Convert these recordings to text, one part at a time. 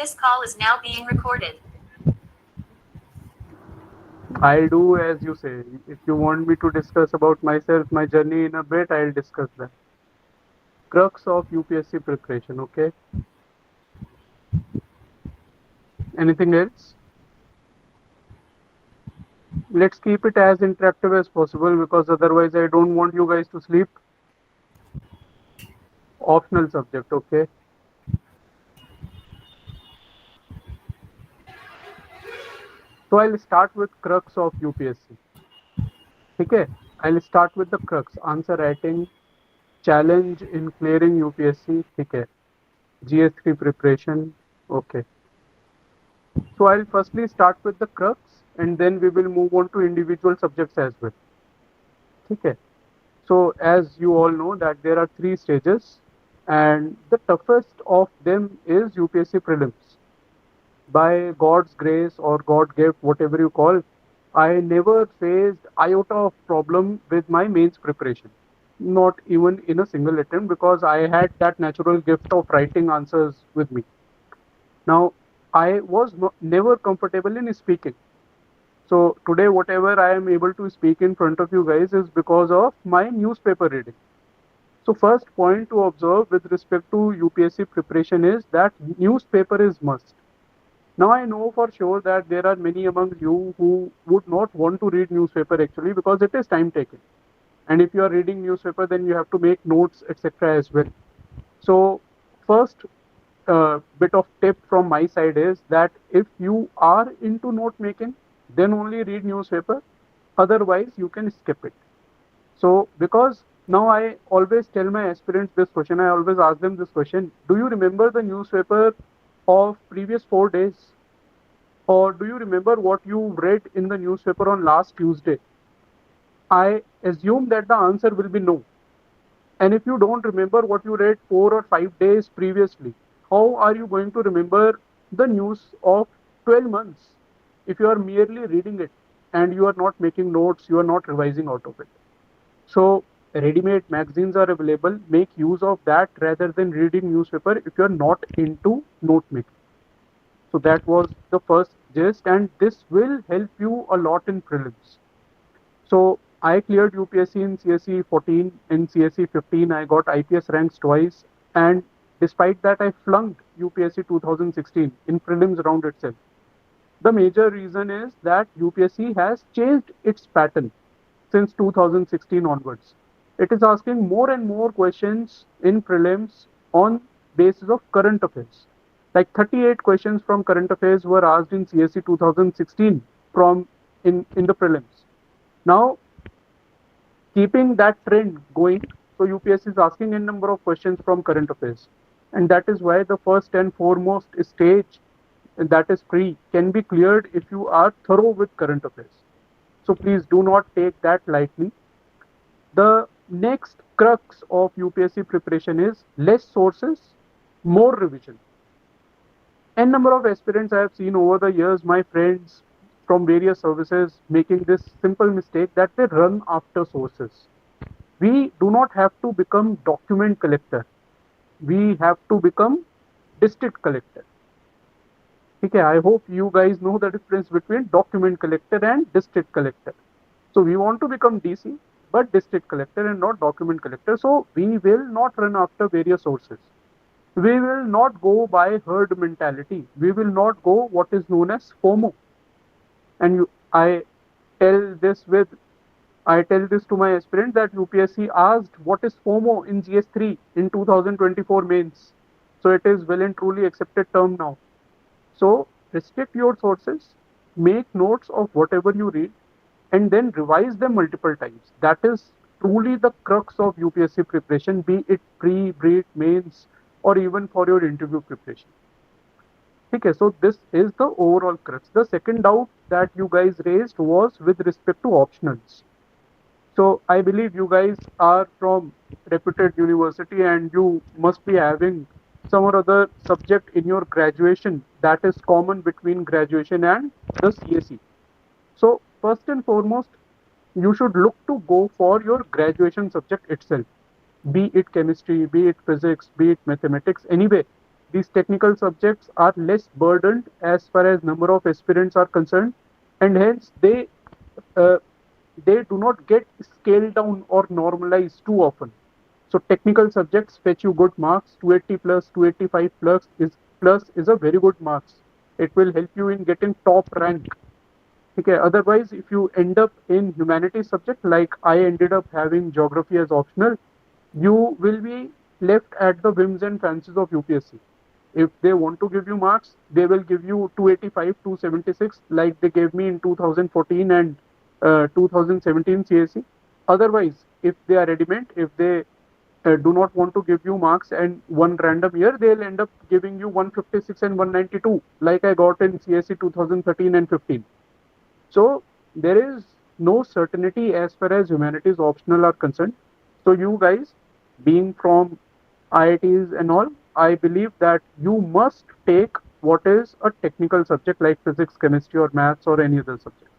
This call is now being recorded. I'll do as you say. If you want me to discuss about myself, my journey in a bit, I'll discuss that. Crux of UPSC preparation, okay? Anything else? Let's keep it as interactive as possible because otherwise I don't want you guys to sleep. Optional subject, okay? So I'll start with crux of UPSC. Okay? I'll start with the crux. Answer writing, challenge in clearing UPSC, okay? GS3 preparation, okay. So I'll firstly start with the crux and then we will move on to individual subjects as well. Okay. So as you all know that there are three stages and the toughest of them is UPSC prelims. By God's grace or God gift, whatever you call, I never faced iota of problem with my mains preparation. Not even in a single attempt because I had that natural gift of writing answers with me. Now, I was never comfortable in speaking. So today, whatever I am able to speak in front of you guys is because of my newspaper reading. So first point to observe with respect to UPSC preparation is that newspaper is must. Now I know for sure that there are many among you who would not want to read newspaper actually because it is time taking. And if you are reading newspaper, then you have to make notes, etc. as well. So first bit of tip from my side is that if you are into note making, then only read newspaper. Otherwise, you can skip it. So because now I always tell my aspirants this question, I always ask them this question: Do you remember the newspaper of previous 4 days, or do you remember what you read in the newspaper on last Tuesday? I assume that the answer will be no. And if you don't remember what you read 4 or 5 days previously, how are you going to remember the news of 12 months if you are merely reading it and you are not making notes, you are not revising out of it? So, ready-made magazines are available. Make use of that rather than reading newspaper if you are not into note making. So that was the first gist, and this will help you a lot in prelims. So I cleared UPSC in CSE 14, in CSE 15. I got IPS ranks twice, and despite that, I flunked UPSC 2016 in prelims round itself. The major reason is that UPSC has changed its pattern since 2016 onwards. It is asking more and more questions in prelims on basis of current affairs. Like 38 questions from current affairs were asked in CSE 2016 from in the prelims. Now, keeping that trend going, so UPSC is asking a number of questions from current affairs. And that is why the first and foremost stage, that is pre, can be cleared if you are thorough with current affairs. So please do not take that lightly. The next crux of UPSC preparation is less sources, more revision. N number of aspirants I have seen over the years, my friends from various services, making this simple mistake that they run after sources. We do not have to become document collector. We have to become district collector. Okay, I hope you guys know the difference between document collector and district collector. So we want to become DC, but district collector and not document collector. So we will not run after various sources. We will not go by herd mentality. We will not go what is known as FOMO. And tell this with I tell this to my aspirant that UPSC asked what is FOMO in GS3 in 2024 mains. So it is well and truly accepted term now. So restrict your sources, make notes of whatever you read, and then revise them multiple times. That is truly the crux of UPSC preparation, be it pre, BREET, mains, or even for your interview preparation. Okay, so this is the overall crux. The second doubt that you guys raised was with respect to optionals. So I believe you guys are from reputed university and you must be having some or other subject in your graduation that is common between graduation and the CSE. So first and foremost, you should look to go for your graduation subject itself, be it chemistry, be it physics, be it mathematics, anyway. these technical subjects are less burdened as far as number of aspirants are concerned, and hence uh, they do not get scaled down or normalized too often. So technical subjects fetch you good marks. 280 plus, 285 plus is a very good marks. It will help you in getting top rank. Okay. Otherwise, if you end up in humanities subject, like I ended up having geography as optional, you will be left at the whims and fancies of UPSC. If they want to give you marks, they will give you 285, 276, like they gave me in 2014 and 2017 CSE. Otherwise, if they are adamant, if they do not want to give you marks and one random year, they'll end up giving you 156 and 192, like I got in CSE 2013 and 15. So there is no certainty as far as humanities optional are concerned. So you guys, being from IITs and all, I believe that you must take what is a technical subject like physics, chemistry, or maths, or any other subject.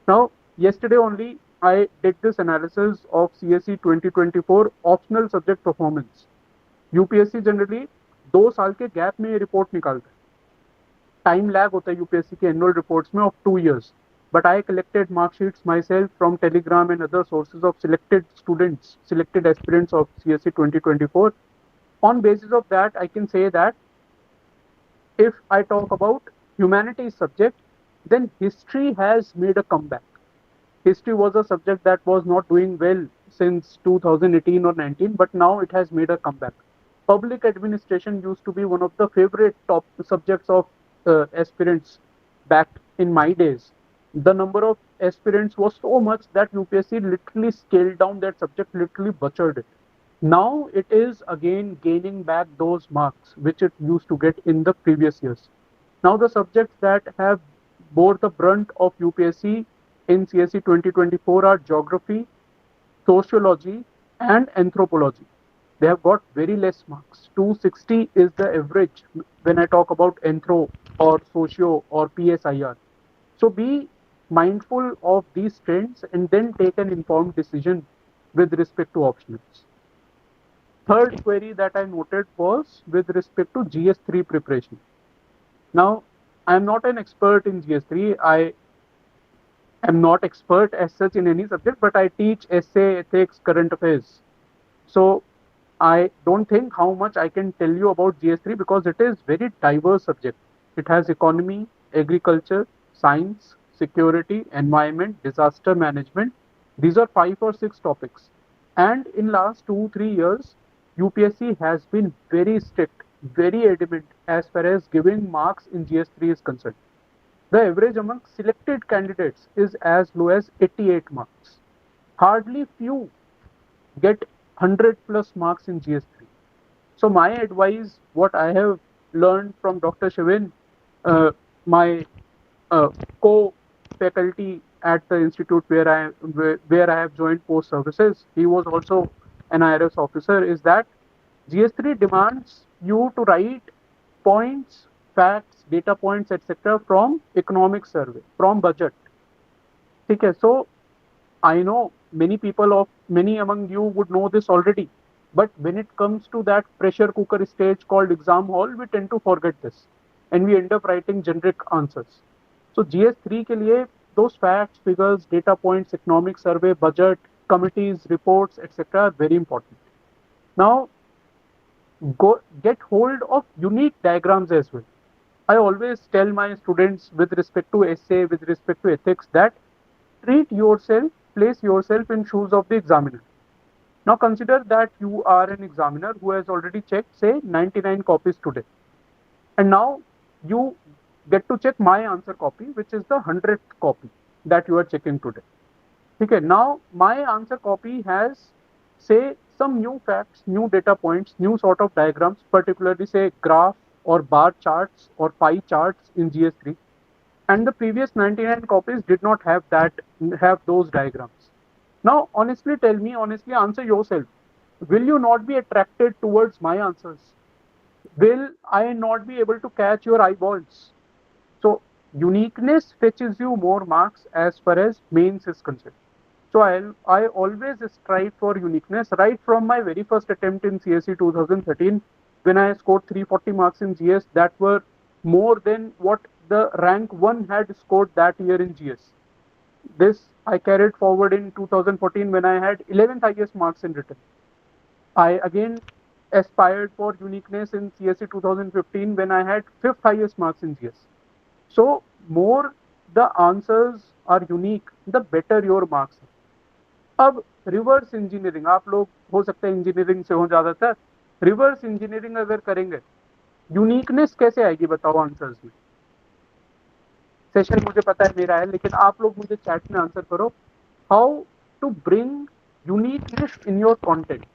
Now, yesterday only I did this analysis of CSE 2024 optional subject performance. UPSC generally 2 साल के gap में ये report निकालता है. Time lag होता है UPSC के annual reports में of 2 years. But I collected mark sheets myself from Telegram and other sources of selected students, selected aspirants of CSE 2024. On basis of that, I can say that if I talk about humanities subject, then history has made a comeback. History was a subject that was not doing well since 2018 or 19, but now it has made a comeback. Public administration used to be one of the favorite top subjects of aspirants back in my days. The number of aspirants was so much that UPSC literally scaled down that subject, literally butchered it. Now it is again gaining back those marks which it used to get in the previous years. Now the subjects that have bore the brunt of UPSC in CSE 2024 are geography, sociology, and anthropology. They have got very less marks. 260 is the average when I talk about anthro or socio or PSIR. So be mindful of these trends and then take an informed decision with respect to optionals. Third query that I noted was with respect to GS3 preparation. Now, I am not an expert in GS3. I am not expert as such in any subject, but I teach essay, ethics, current affairs. So I don't think how much I can tell you about GS3 because it is very diverse subject. It has economy, agriculture, science, security, environment, disaster management. These are 5 or 6 topics. And in last 2-3 years, UPSC has been very strict, very adamant as far as giving marks in GS3 is concerned. The average among selected candidates is as low as 88 marks. Hardly few get 100 plus marks in GS3. So my advice, what I have learned from Dr. Shivin, my co-faculty at the institute where I have joined post services, he was also an IRS officer, is that GS3 demands you to write points, facts, data points, etc. from economic survey, from budget. Okay, so I know many among you would know this already, but when it comes to that pressure cooker stage called exam hall, we tend to forget this, and we end up writing generic answers. So GS3 के लिए those facts, figures, data points, economic survey, budget, committees, reports, etc. are very important. Now, get hold of unique diagrams as well. I always tell my students with respect to essay, with respect to ethics, that place yourself in shoes of the examiner. Now consider that you are an examiner who has already checked, say, 99 copies today. And now you get to check my answer copy, which is the 100th copy that you are checking today. Okay, now my answer copy has, say, some new facts, new data points, new sort of diagrams, particularly say graph or bar charts or pie charts in GS3. And the previous 99 copies did not have those diagrams. Now, honestly answer yourself. Will you not be attracted towards my answers? Will I not be able to catch your eyeballs? So, uniqueness fetches you more marks as far as mains is concerned. So, I always strive for uniqueness right from my very first attempt in CSE 2013. when I scored 340 marks in GS, that were more than what the rank 1 had scored that year in GS. This I carried forward in 2014 when I had 11th highest marks in written. I again aspired for uniqueness in CSE 2015 when I had 5th highest marks in GS. So more the answers are unique, the better your marks are. अब reverse engineering, आप लोग हो सकता है engineering से हो ज्यादातर, reverse engineering अगर करेंगे यूनिकनेस कैसे आएगी बताओ आंसर्स में। सेशन मुझे पता है मेरा है, लेकिन आप लोग मुझे चैट में आंसर करो, how to bring uniqueness in your content,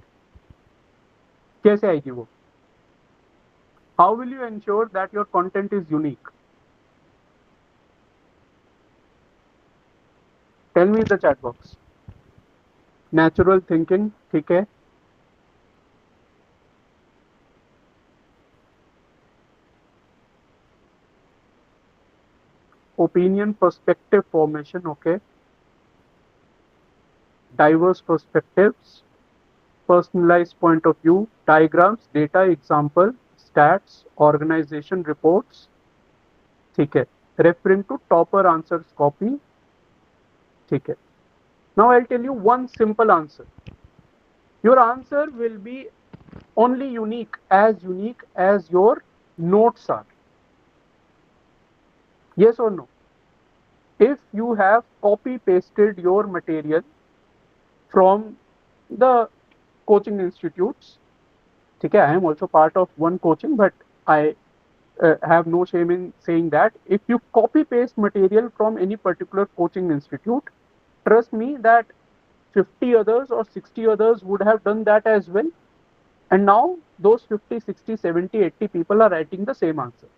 कैसे आएगी वो, how will you ensure that your content is unique, tell me in the chat box. Natural thinking, ठीक है, opinion perspective formation, okay, diverse perspectives, personalized point of view, diagrams, data, example, stats, organization reports, ठीक है, referring to topper answers copy, ठीक है. Now I'll tell you one simple answer. Your answer will be only unique as your notes are. Yes or no? If you have copy pasted your material from the coaching institutes, okay, I am also part of one coaching, but I have no shame in saying that if you copy paste material from any particular coaching institute, trust me that 50 others or 60 others would have done that as well, and now those 50, 60, 70, 80 people are writing the same answer.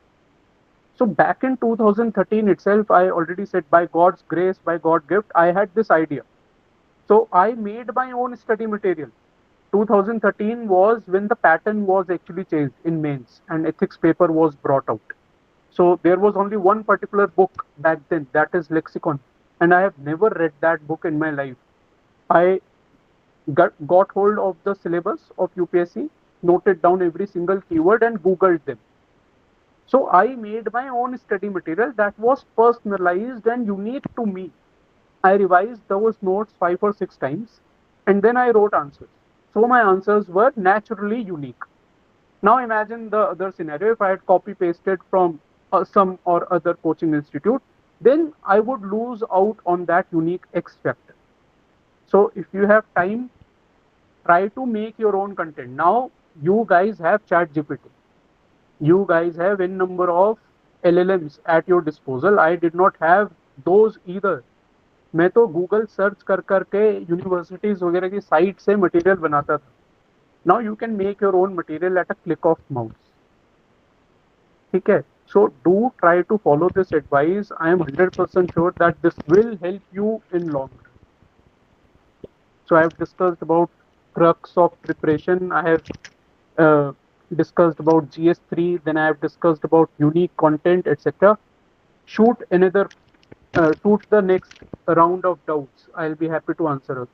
So back in 2013 itself, I already said, by God's grace, by God's gift, I had this idea. So I made my own study material. 2013 was when the pattern was actually changed in mains and ethics paper was brought out. So there was only one particular book back then, that is lexicon, and I have never read that book in my life. I got hold of the syllabus of UPSC, noted down every single keyword and Googled them. So I made my own study material that was personalized and unique to me. I revised those notes 5 or 6 times and then I wrote answers. So my answers were naturally unique. Now imagine the other scenario. If I had copy pasted from some or other coaching institute, then I would lose out on that unique X factor. So if you have time, try to make your own content. Now you guys have ChatGPT. You guys have n number of LLMs at your disposal. I did not have those either. मैं तो Google search कर करके universities वगैरह की site से material बनाता था. Now you can make your own material at a click of mouse. ठीक है, so do try to follow this advice. I am 100% sure that this will help you in long run. So I have discussed about crux of preparation. I have discussed about GS3. Then I have discussed about unique content, etc. Shoot the next round of doubts. I'll be happy to answer it.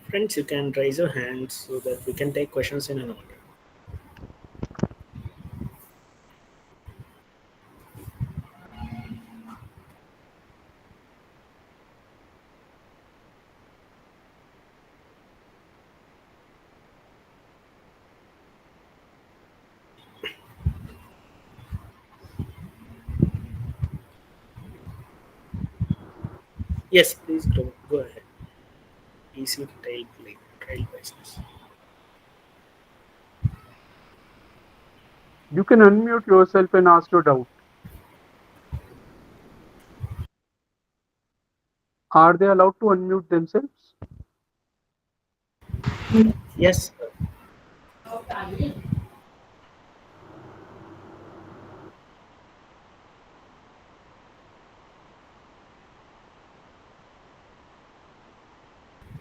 Friends, you can raise your hands so that we can take questions in an order. Yes, please go ahead. Easy trail business. You can unmute yourself and ask your doubt. Are they allowed to unmute themselves? Yes.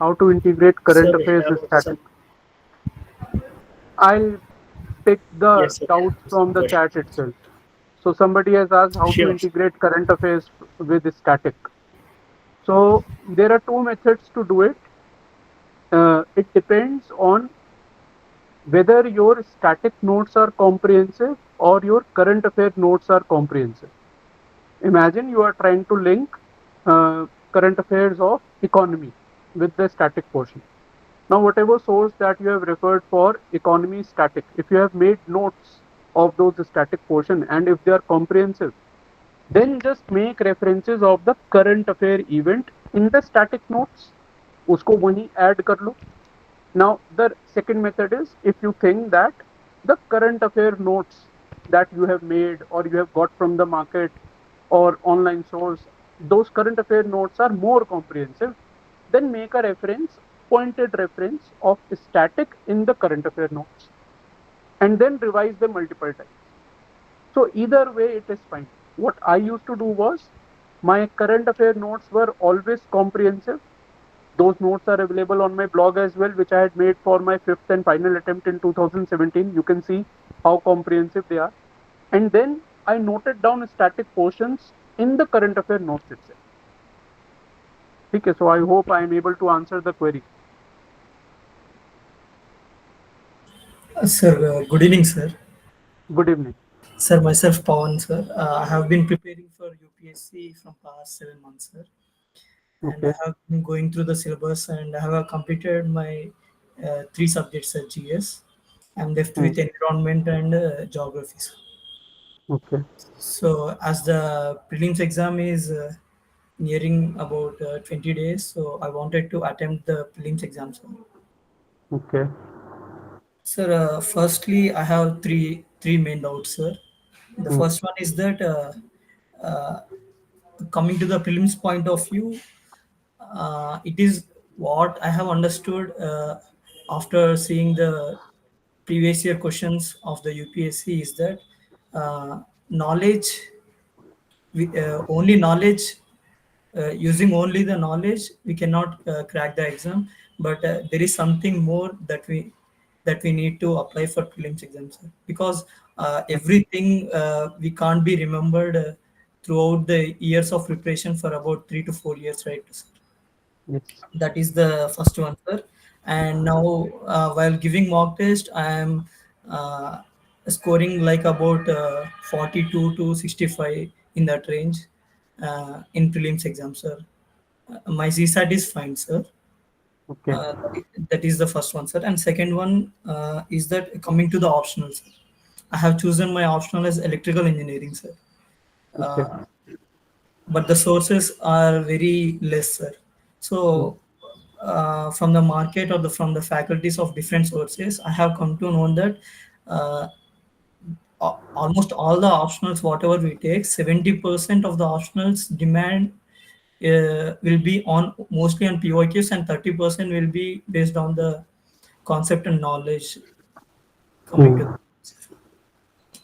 How to integrate current Sir, we affairs have with static? some- I'll pick the Yes, sir, we doubts have from some the chat questions. itself. So somebody has asked how to Sure. integrate current affairs with static. So there are two methods to do it. It depends on whether your static notes are comprehensive or your current affair notes are comprehensive. Imagine you are trying to link current affairs of economy with the static portion. Now, whatever source that you have referred for economy static, if you have made notes of those static portion and if they are comprehensive, then just make references of the current affair event in the static notes. उसको वहीं add कर लो. Now, the second method is if you think that the current affair notes that you have made or you have got from the market or online source, those current affair notes are more comprehensive, then make a reference, pointed reference of static in the current affair notes and then revise them multiple times. So either way, it is fine. What I used to do was my current affair notes were always comprehensive. Those notes are available on my blog as well, which I had made for my fifth and final attempt in 2017. You can see how comprehensive they are. And then I noted down static portions in the current affair notes itself. Okay, so I hope I am able to answer the query. Sir, good evening, sir. Good evening. Sir, myself Pawan, sir. I have been preparing for UPSC from past 7 months, sir. And I Okay. have been going through the syllabus and I have completed my three subjects at GS. I'm left with environment and geography, sir. Okay. So, as the prelims exam is nearing about 20 days, so I wanted to attempt the prelims exam, sir. Okay. Sir, firstly, I have three main doubts, sir. The first one is that uh, coming to the prelims point of view, it is what I have understood after seeing the previous year questions of the UPSC is that knowledge, only knowledge, using only the knowledge, we cannot crack the exam. But there is something more that we need to apply for prelims exams, sir. Because everything we can't be remembered throughout the years of preparation for about 3 to 4 years, right, sir? Yes. That is the first one, sir. And now, while giving mock test, I am uh, scoring like about 42 to 65 in that range in prelims exam, sir. My CSAT is fine, sir. Okay. That is the first one, sir. And second one is that coming to the optionals, sir. I have chosen my optional as electrical engineering, sir. Okay. But the sources are very less, sir. So from the market or from the faculties of different sources, I have come to know that uh, almost all the optionals, whatever we take, 70% of the optionals demand will be on mostly on POQs, and 30% will be based on the concept and knowledge coming to.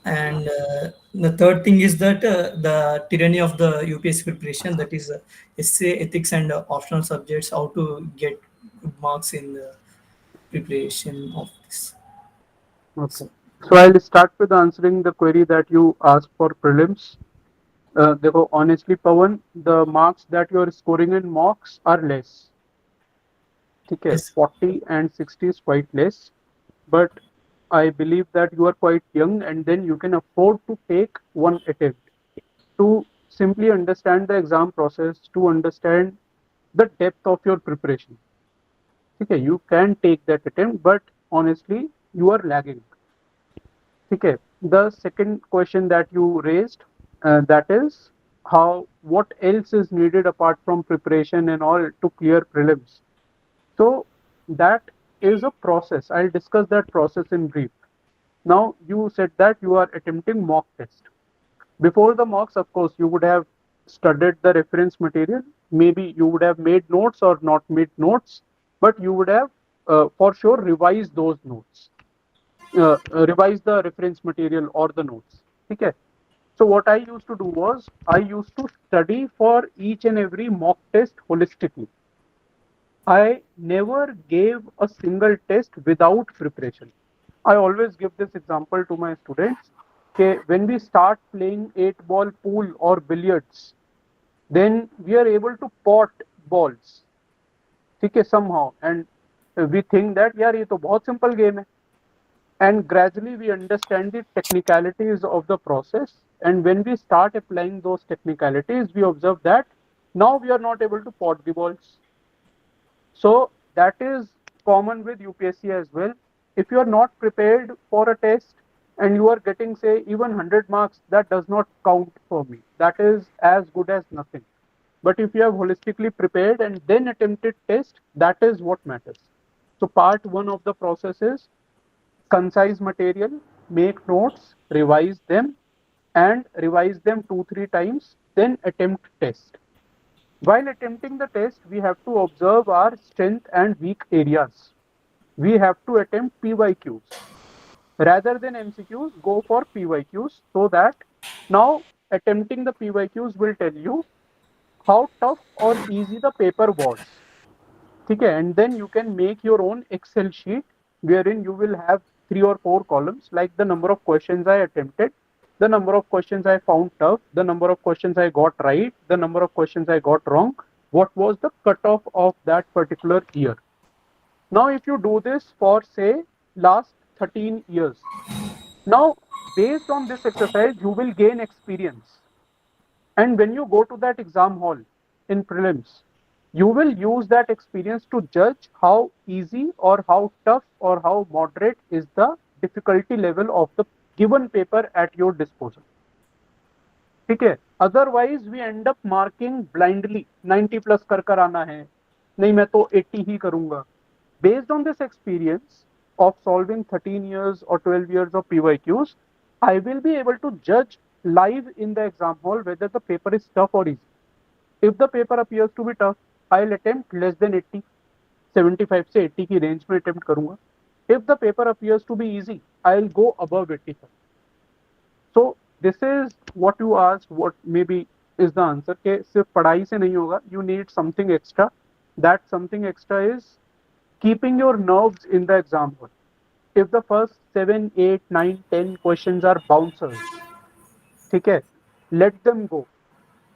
And the third thing is that the tyranny of the UPSC preparation, that is essay, ethics, and optional subjects, how to get good marks in the preparation of this. Okay. So I'll start with answering the query that you asked for prelims. देखो, honestly, Pawan, the marks that you are scoring in mocks are less. ठीक है, Yes. 40 and 60 is quite less, but I believe that you are quite young and then you can afford to take one attempt to simply understand the exam process, to understand the depth of your preparation. Okay, you can take that attempt, but honestly, you are lagging. Okay, the second question that you raised, that is how what else is needed apart from preparation and all to clear prelims. So that is a process. I'll discuss that process in brief. Now you said that you are attempting mock test. Before the mocks, of course, you would have studied the reference material. Maybe you would have made notes or not made notes, but you would have for sure revised those notes, revise the reference material or the notes. Okay. So what I used to do was I used to study for each and every mock test holistically. I never gave a single test without preparation. I always give this example to my students. Okay, when we start playing 8-ball pool or billiards, then we are able to pot balls. ठीक है, somehow, and we think that यार ये तो बहुत simple game है, and gradually we understand the technicalities of the process, and when we start applying those technicalities we observe that now we are not able to pot the balls. So that is common with UPSC as well. If you are not prepared for a test and you are getting say even 100 marks, that does not count for me, that is as good as nothing. But if you have holistically prepared and then attempted test, that is what matters. So part one of the process is concise material, make notes, revise them 2-3 times, then attempt test. While attempting the test, we have to observe our strength and weak areas. We have to attempt PYQs. Rather than MCQs, go for PYQs, so that now attempting the PYQs will tell you how tough or easy the paper was. Okay, and then you can make your own Excel sheet wherein you will have 3 or 4 columns like the number of questions I attempted, the number of questions I found tough, the number of questions I got right, the number of questions I got wrong, what was the cutoff of that particular year. Now, if you do this for say last 13 years, now based on this exercise, you will gain experience. And when you go to that exam hall in prelims, you will use that experience to judge how easy or how tough or how moderate is the difficulty level of the given paper at your disposal. ठीक है, otherwise we end up marking blindly 90 plus कर आना है, नहीं मैं तो 80 ही करूंगा. Based on this experience of solving 13 years or 12 years of PYQs, I will be able to judge live in the exam hall whether the paper is tough or easy. If the paper appears to be tough, I'll attempt less than 80, 75 से 80 की range में attempt करूंगा. If the paper appears to be easy, I'll go above 85. So this is what you asked, what maybe is the answer कि सिर्फ पढ़ाई से नहीं होगा, you need something extra. That something extra is keeping your nerves in the exam hall. If the first 7, 8, 9, 10 questions are bouncers, ठीक है, let them go.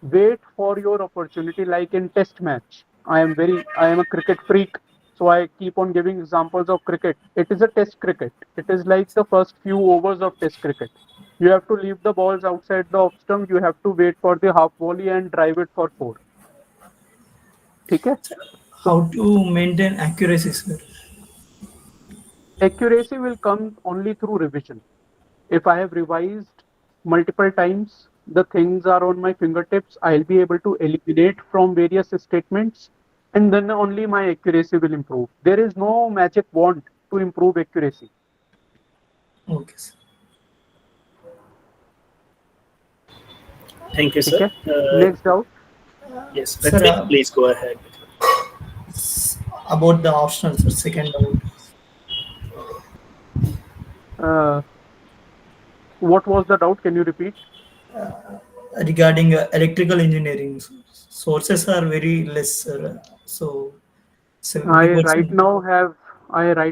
Wait for your opportunity, like in test match. I am a cricket freak, so I keep on giving examples of cricket. It is a test cricket. It is like the first few overs of test cricket. You have to leave the balls outside the off stump. You have to wait for the half volley and drive it for 4. ठीक है? How to maintain accuracy, sir? Accuracy will come only through revision. If I have revised multiple times, the things are on my fingertips, I'll be able to eliminate from various statements, and then only my accuracy will improve. There is no magic wand to improve accuracy. Okay, sir. Thank you, sir. Okay. Next doubt. Yes, Sir, Ritvik, please go ahead. About the optional, sir, second doubt. What was the doubt? Can you repeat? Regarding electrical engineering, sources are very less, sir. So I 70%. right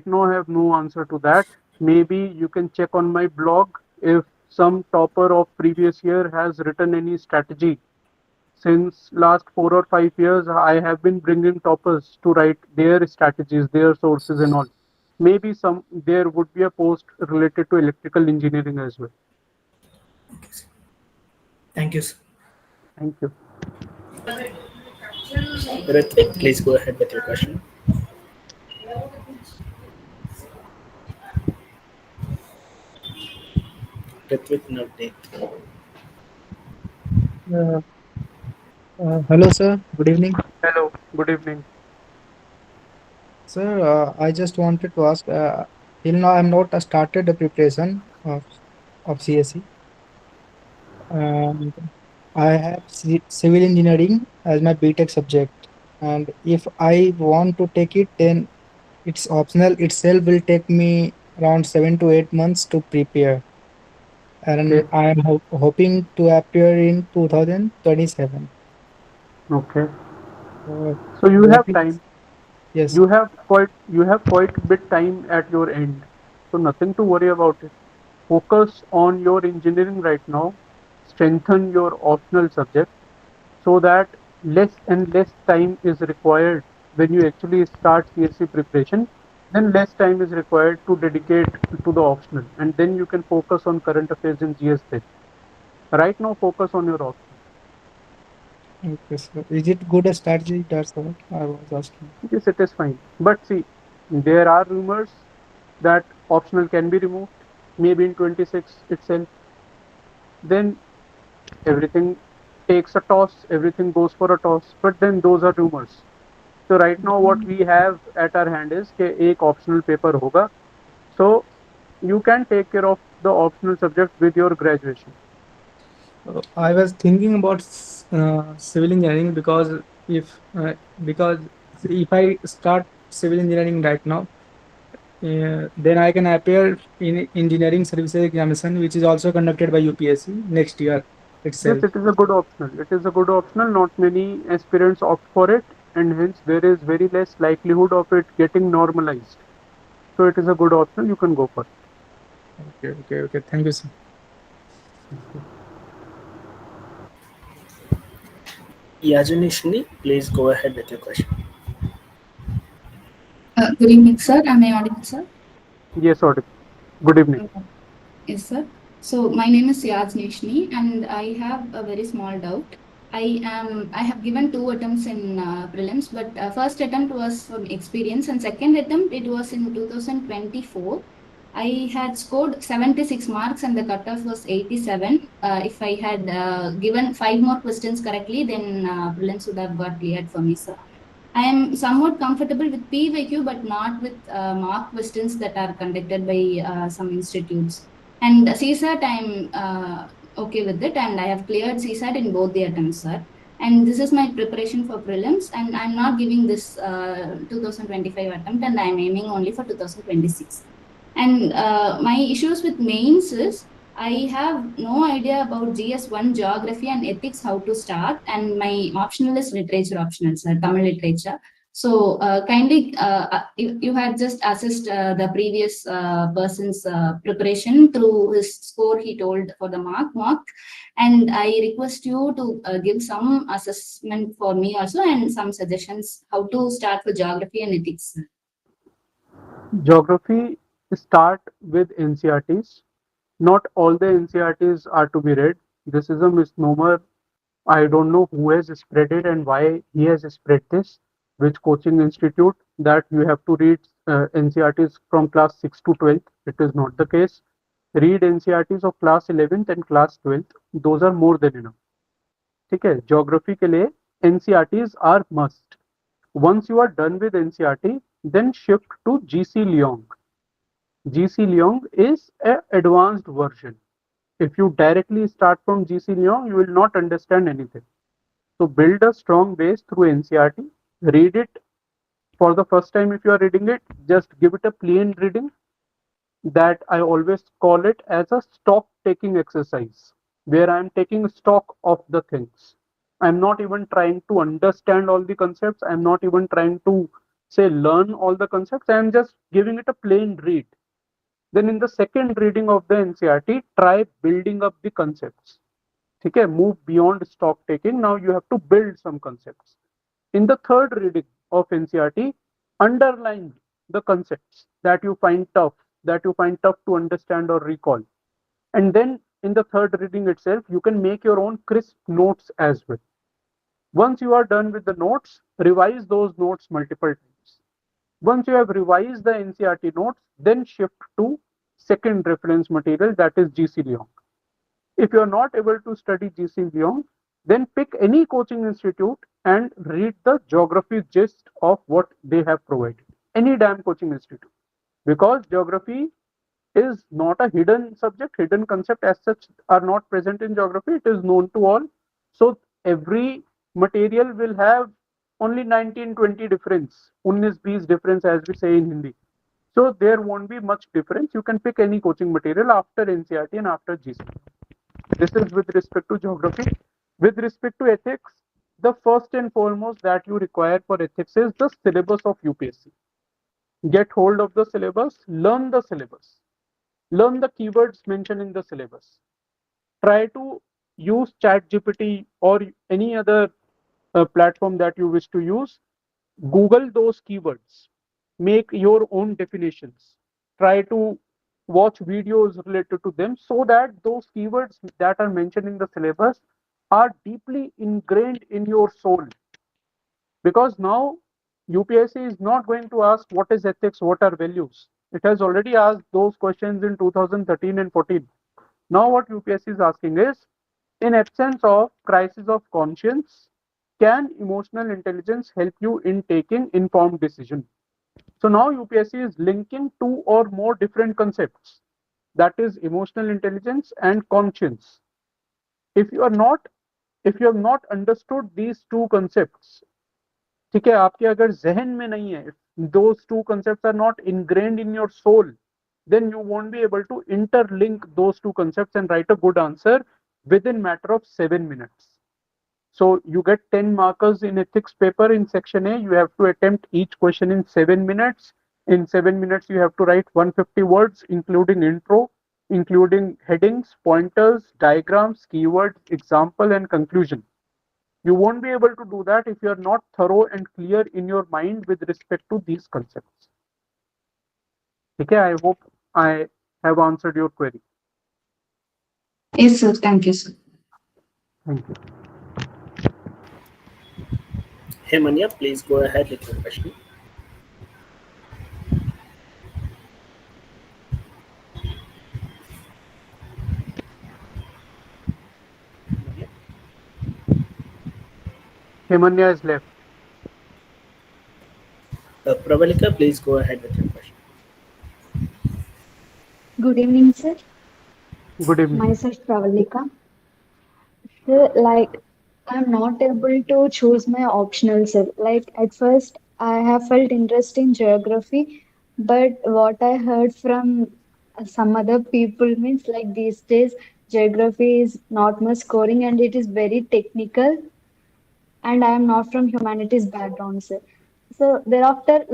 now have no answer to that. Maybe you can check on my blog if some topper of previous year has written any strategy. Since last 4 or 5 years, I have been bringing toppers to write their strategies, their sources and all. Maybe there would be a post related to electrical engineering as well. Okay, sir. Thank you, sir. Thank you. Ritvik, please go ahead with your question. Ritvik Navneet. Hello, sir. Good evening. Hello. Good evening. Sir, I just wanted to ask, till now I am not started the preparation of CSE. And I have civil engineering as my BTech subject. And if I want to take it, then it's optional itself will take me around 7 to 8 months to prepare. And Okay. I am hoping to appear in 2027. Okay. So So you what have is, time. yes, You have quite bit time at your end. So nothing to worry about it. focus on your engineering right now, strengthen your optional subject so that less and less time is required when you actually start CSC preparation, then less time is required to dedicate to the optional, and then you can focus on current affairs and GS then. Right now, focus on your optional. Okay, sir. Is it good a strategy? That's what I was asking. Yes, it is fine. But see, there are rumors that optional can be removed, maybe in 26 itself. Then everything takes a toss, everything goes for a toss. But then those are rumors. So right now what we have at our hand is कि एक optional paper होगा. So you can take care of the optional subject with your graduation. I was thinking about civil engineering if because if I start civil engineering right now, then I can appear in engineering services examination, which is also conducted by UPSC next year Yes, itself. it is a good optional. It is a good optional. Not many aspirants opt for it, and hence there is very less likelihood of it getting normalized. So it is a good optional. You can go for it. Okay. Thank you, sir. Yajanishni, please go ahead with your question. Good evening, sir. Am I audible, sir? Yes, audible. Good evening. Yes, sir. So my name is Yaj Nishni, and I have a very small doubt. I have given two attempts in prelims, but first attempt was from experience, and second attempt it was in 2024. I had scored 76 marks, and the cutoff was 87. If I had given five more questions correctly, then prelims would have got cleared for me, sir. I am somewhat comfortable with PYQ, but not with mock questions that are conducted by some institutes. And CSAT, I'm okay with it, and I have cleared CSAT in both the attempts, sir. And this is my preparation for prelims, and I'm not giving this 2025 attempt, and I'm aiming only for 2026. And my issues with mains is I have no idea about GS1 geography and ethics, how to start, and my optional is literature optional, sir, Tamil literature. So kindly, you had just assessed the previous person's preparation through his score he told for the mock, and I request you to give some assessment for me also and some suggestions how to start for geography and ethics. Geography start with NCRTs. Not all the NCRTs are to be read. This is a misnomer. I don't know who has spread it and why he has spread this, which coaching institute, that you have to read NCRTs from class 6 to 12th. It is not the case. Read NCRTs of class 11th and class 12th. Those are more than enough. ठीक है, geography के लिए NCRTs are must. Once you are done with NCRT, then shift to GC Leong. GC Leong is an advanced version. If you directly start from GC Leong, you will not understand anything. So build a strong base through NCRT. Read it for the first time. If you are reading it, just give it a plain reading. That I always call it as a stock taking exercise, where I am taking stock of the things. I'm not even trying to understand all the concepts. I'm not even trying to say learn all the concepts. I'm just giving it a plain read. Then in the second reading of the NCRT, try building up the concepts. Okay, move beyond stock taking. Now you have to build some concepts. In the third reading of NCRT, underline the concepts that you find tough, to understand or recall. And then in the third reading itself, you can make your own crisp notes as well. Once you are done with the notes, revise those notes multiple times. Once you have revised the NCRT notes, then shift to second reference material, that is GC Leong. If you are not able to study GC Leong, then pick any coaching institute and read the geography gist of what they have provided. Any damn coaching institute. Because geography is not a hidden subject, hidden concept as such are not present in geography. It is known to all. So every material will have only 19-20 difference, 19-20 difference as we say in Hindi. So there won't be much difference. You can pick any coaching material after NCRT and after GC. This is with respect to geography. With respect to ethics, the first and foremost that you require for ethics is the syllabus of UPSC. Get hold of the syllabus, learn the syllabus. Learn the keywords mentioned in the syllabus. Try to use ChatGPT or any other platform that you wish to use. Google those keywords. Make your own definitions. Try to watch videos related to them so that those keywords that are mentioned in the syllabus are deeply ingrained in your soul. Because now UPSC is not going to ask what is ethics, what are values. It has already asked those questions in 2013 and 14. Now what UPSC is asking is, in absence of crisis of conscience, can emotional intelligence help you in taking informed decision? So now UPSC is linking two or more different concepts, that is emotional intelligence and conscience. If you are not, if you have not understood these two concepts, ठीक है, आपके अगर जहन में नहीं है, those two concepts are not ingrained in your soul, then you won't be able to interlink those two concepts and write a good answer within matter of 7 minutes. So you get 10 markers in ethics paper in section A. You have to attempt each question in 7 minutes. In 7 minutes, you have to write 150 words, including intro, including headings, pointers, diagrams, keywords, example, and conclusion. You won't be able to do that if you are not thorough and clear in your mind with respect to these concepts. Okay, I hope I have answered your query. Yes, sir. Thank you, sir. Thank you. Hey Manya, please go ahead with your question. Himanya is left. Pravalika, please go ahead with your question. Good evening, sir. Good evening. Myself, Pravalika. Sir, like, I'm not able to choose my optional, sir. Like, at first, I have felt interest in geography, but what I heard from some other people means like these days, geography is not much scoring and it is very technical, and I am not from humanities background, sir. So thereafter,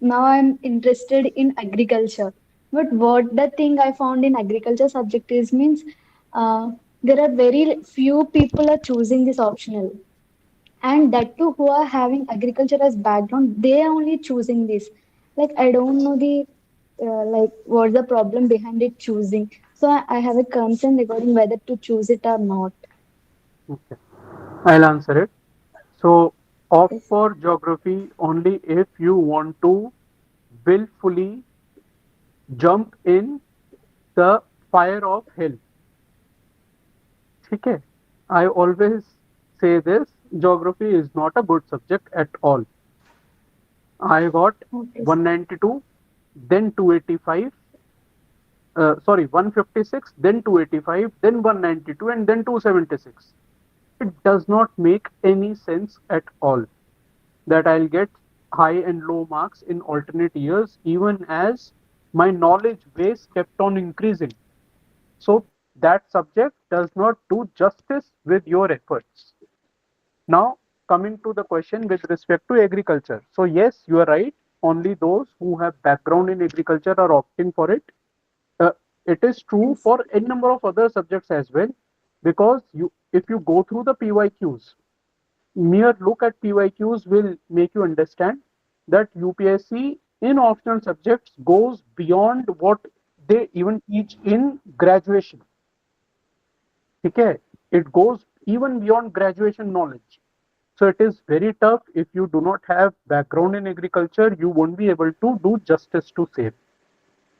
now I'm interested in agriculture. But what the thing I found in agriculture subject is means there are very few people are choosing this optional, and that too who are having agriculture as background, they are only choosing this. Like I don't know the like what's the problem behind it choosing. So I have a concern regarding whether to choose it or not. Okay, I'll answer it. So opt Yes. for geography only if you want to willfully jump in the fire of hell. Okay, I always say this, geography is not a good subject at all. I got Okay. 192, then 285, sorry, 156, then 285, then 192, and then 276. It does not make any sense at all that I'll get high and low marks in alternate years, even as my knowledge base kept on increasing. So that subject does not do justice with your efforts. Now, coming to the question with respect to agriculture. So yes, you are right. Only those who have background in agriculture are opting for it. Uh, it is true Yes. for a number of other subjects as well, because if you go through the PYQs, mere look at PYQs will make you understand that UPSC in optional subjects goes beyond what they even teach in graduation. Okay, it goes even beyond graduation knowledge. So it is very tough. If you do not have background in agriculture, you won't be able to do justice to same.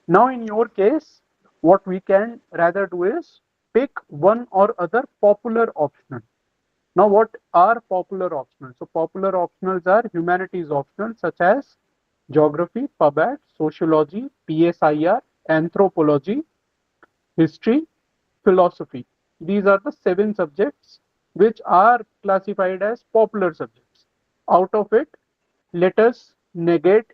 Now in your case, what we can rather do is pick one or other popular optional. Now what are popular optional? So popular optionals are humanities optional such as geography, PubAd, sociology, PSIR, anthropology, history, philosophy. These are the 7 subjects which are classified as popular subjects. Out of it, let us negate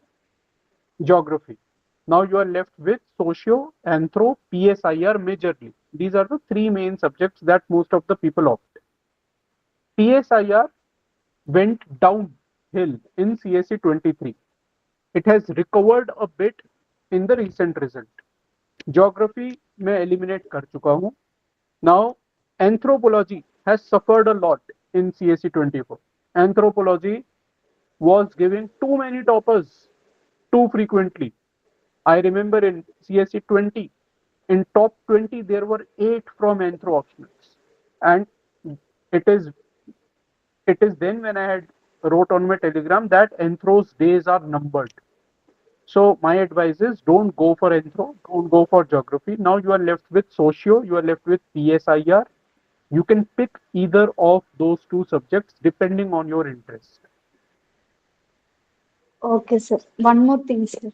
geography. Now you are left with socio, anthro, PSIR majorly. These are the 3 main subjects that most of the people opt. PSIR went downhill in CSE 23. It has recovered a bit in the recent result. Geography मैं eliminate कर चुका हूँ. Now anthropology has suffered a lot in CSE 24. Anthropology was giving too many toppers too frequently. I remember in CSE 20, in top 20 there were 8 from anthro optionals, and it is then when I had wrote on my telegram that anthro's days are numbered. So my advice is don't go for anthro, don't go for geography. Now you are left with socio, you are left with PSIR. You can pick either of those two subjects depending on your interest. Okay, sir. One more thing, sir.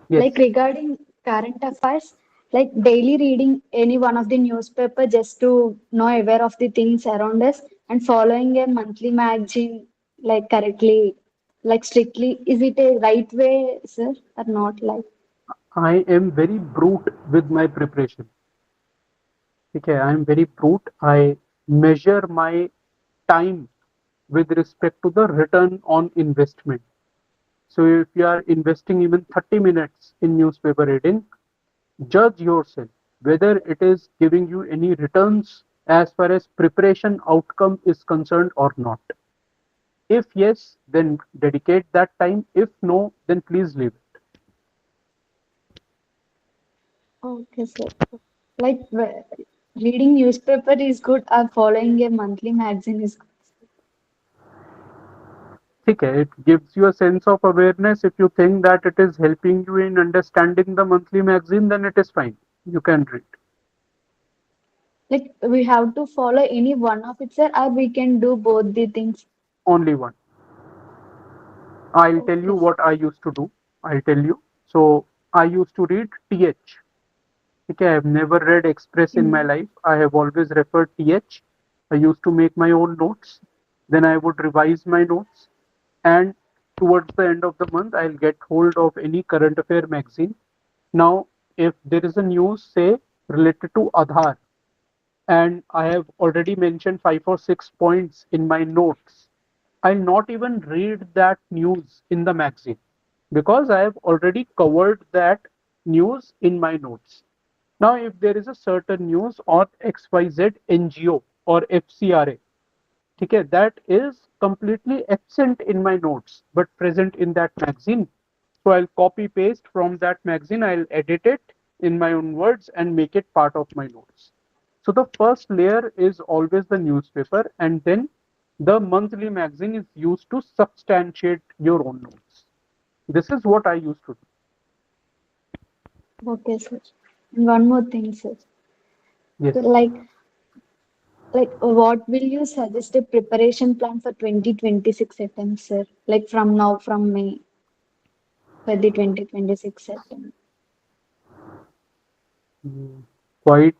Yes. Like regarding current affairs, like daily reading any one of the newspaper just to know aware of the things around us and following a monthly magazine like correctly, like strictly, is it a right way, sir, or not like? I am very brute with my preparation. Okay, I am very brute. I measure my time with respect to the return on investment. So if you are investing even 30 minutes in newspaper reading, judge yourself whether it is giving you any returns as far as preparation outcome is concerned or not. If yes, then dedicate that time. If no, then please leave it. Okay, sir. Like reading newspaper is good or following a monthly magazine is good. Okay, it gives you a sense of awareness. If you think that it is helping you in understanding the monthly magazine, then it is fine. You can read. Like we have to follow any one of it, sir, or we can do both the things. Only one. I'll tell you Okay, sir. what I used to do. I'll tell you. So I used to read TH. Okay, I have never read Express in my Mm. life. I have always referred TH. I used to make my own notes. Then I would revise my notes. And towards the end of the month, I'll get hold of any current affair magazine. Now, if there is a news, say, related to Adhyay, and I have already mentioned 5 or 6 points in my notes, I'll not even read that news in the magazine because I have already covered that news in my notes. Now, if there is a certain news or XYZ NGO or FCRA, okay, that is completely absent in my notes but present in that magazine. So I'll copy paste from that magazine, I'll edit it in my own words and make it part of my notes. So the first layer is always the newspaper, and then the monthly magazine is used to substantiate your own notes. This is what I used to Okay, sir. And one more thing, sir. do. So Yes. what will you suggest a preparation plan for 2026 attempts, sir? Like from now, from May for the 2026 attempt. Quite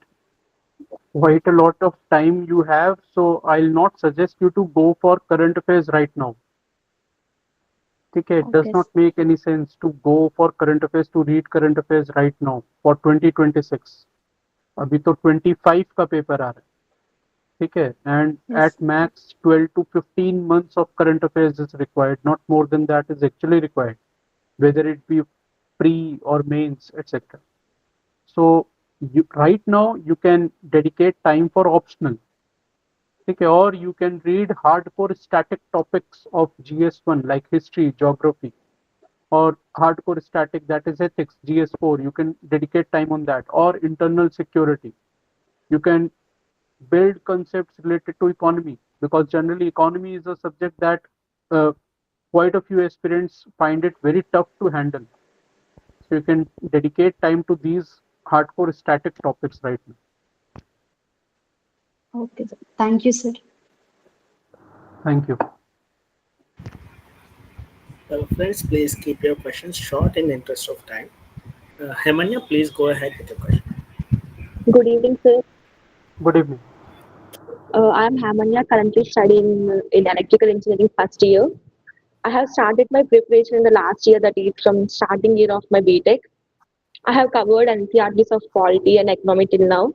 quite a lot of time you have, so I'll not suggest you to go for current affairs right now. Okay, it does Okay, not sir. make any sense to go for current affairs to read current affairs right now for 2026. अभी तो 25 का paper आ रहा है, ठीक है, and Yes. at max 12 to 15 months of current affairs is required, not more than that is actually required, whether it be pre or mains, etc. So right now you can dedicate time for optional, okay, or you can read hardcore static topics of GS1 like history, geography, or hardcore static, that is ethics, GS4. You can dedicate time on that, or internal security. You can build concepts related to economy because generally economy is a subject that uh, quite a few aspirants find it very tough to handle. So you can dedicate time to these hardcore static topics right now. Okay, sir. Thank you, sir. Thank you. Friends, please keep your questions short in the interest of time. Hemanya, please go ahead with your question. Good evening, sir. Good evening. I am Hamanya, currently studying in electrical engineering first year. I have started my preparation in the last year, that is from starting year of my BTech. I have covered NCRTs of polity and economy till now,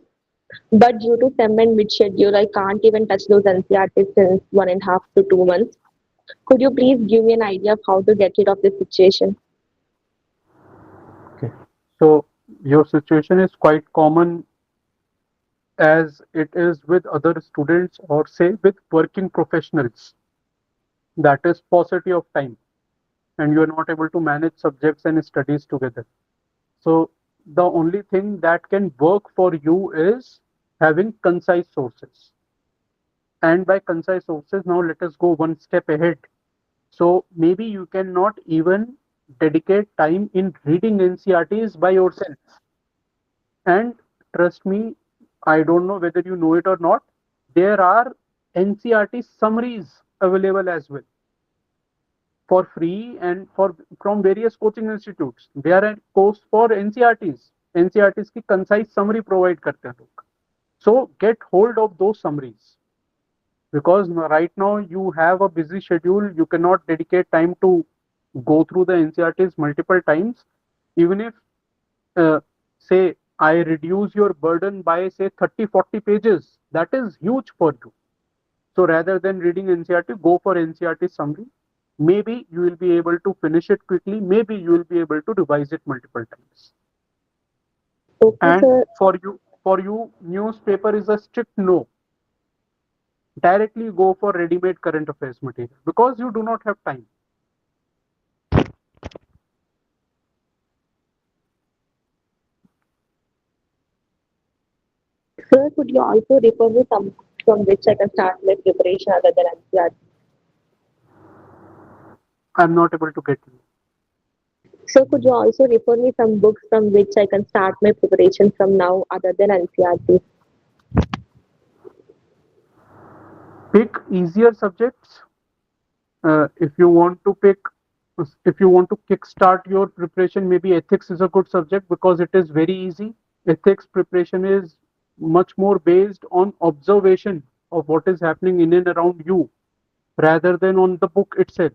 but due to SEM and mid schedule, I can't even touch those NCRTs since 1.5 to 2 months. Could you please give me an idea of how to get rid of this situation? Okay. So your situation is quite common as it is with other students or say with working professionals. That is paucity of time and you are not able to manage subjects and studies together. So the only thing that can work for you is having concise sources. And by concise sources, now let us go one step ahead. So maybe you cannot even dedicate time in reading NCRTs by yourself. And trust me, I don't know whether you know it or not, there are NCRT summaries available as well for free and for from various coaching institutes. They are a course for NCRTs. NCRTs की concise summary provide करते हैं लोग. So get hold of those summaries because right now you have a busy schedule. You cannot dedicate time to go through the NCRTs multiple times. Even if say I reduce your burden by say 30-40 pages, that is huge for you. So rather than reading NCRT, go for NCRT summary. Maybe you will be able to finish it quickly. Maybe you will be able to revise it multiple times. Okay, And sir. for you, newspaper is a strict no. Directly go for ready-made current affairs material because you do not have time. Sir, could you also refer me some from which I can start my preparation other than NCRT? I'm not able to get you. Sir, could you also refer me some books from which I can start my preparation from now other than NCRT? Pick easier subjects. If you want to kickstart your preparation, maybe ethics is a good subject because it is very easy. Ethics preparation is much more based on observation of what is happening in and around you rather than on the book itself.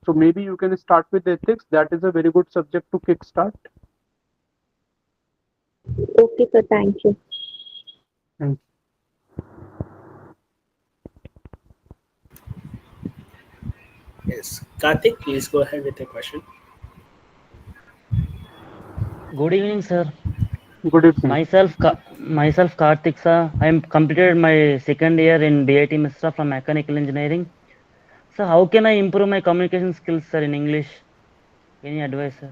So maybe you can start with ethics. That is a very good subject to kickstart. Okay, sir. Thank you. Thank you. Yes. Karthik, please go ahead with your question. Good evening, sir. Good evening. Myself Karthik, sir. I am completed my second year in BIT Misra from Mechanical Engineering. So, how can I improve my communication skills, sir, in English? Any advice, sir?